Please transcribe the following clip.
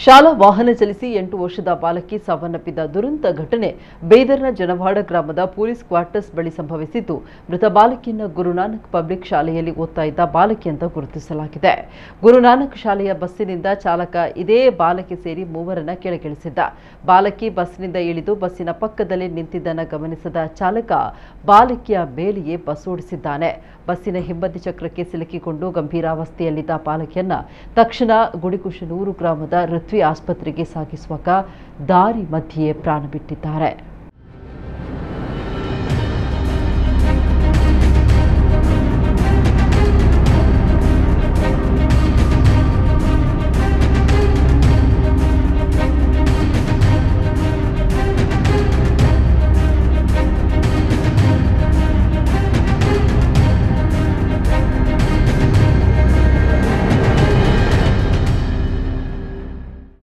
ಶಾಲಾ ವಾಹನ ಚಲಿಸಿ 8 ವರ್ಷದ ಬಾಲಕಿ ಸಾವನ್ನಪ್ಪಿದ ದುರಂತ ಘಟನೆ ಬೇದರ್ನ ಜನವಾಡ ಗ್ರಾಮದ ಪೊಲೀಸ್ ಕ್ವಾರ್ಟರ್ಸ್ ಬಳಿ ಸಂಭವಿಸಿದ್ದು, ಮೃತ ಬಾಲಕಿಯನ್ನು ಗುರುನಾನಕ್ ಪಬ್ಲಿಕ್ ಶಾಲೆಯಲ್ಲಿ ಓದ್ತಾ ಇದ್ದ ಬಾಲಕಿ ಅಂತ ಗುರುತಿಸಲಾಗಿದೆ. ಗುರುನಾನಕ್ ಶಾಲೆಯ ಬಸ್ಸಿನಿಂದ ಚಾಲಕ ಇದೇ ಬಾಲಕಿ ಸೇರಿ ಮೂವರನ್ನ ಕೆಳಗಿಳಿಸಿದ್ದ. ಬಾಲಕಿ ಬಸ್ನಿಂದ ಇಳಿದು ಬಸ್ಸಿನ ಪಕ್ಕದಲ್ಲೇ ನಿಂತಿದ್ದನ್ನು ಗಮನಿಸಿದ ಚಾಲಕ ಬಾಲಕಿಯ ಮೇಲೆಯೇ ಬಸ್ ಓಡಿಸಿದ್ದಾನೆ. ಬಸ್ಸಿನ ಹಿಂಬದಿ ಚಕ್ರಕ್ಕೆ ಸಿಲುಕಿಕೊಂಡು ಗಂಭೀರಾವಸ್ಥೆಯಲ್ಲಿದ್ದ ಬಾಲಕಿಯನ್ನ ತಕ್ಷಣ ಗುಡಿಕುಶನೂರು ಗ್ರಾಮದ ಋತ್ವಿ ಆಸ್ಪತ್ರೆಗೆ ಸಾಗಿಸುವಾಗ ದಾರಿ ಮಧ್ಯೆಯೇ ಪ್ರಾಣ ಬಿಟ್ಟಿದ್ದಾರೆ.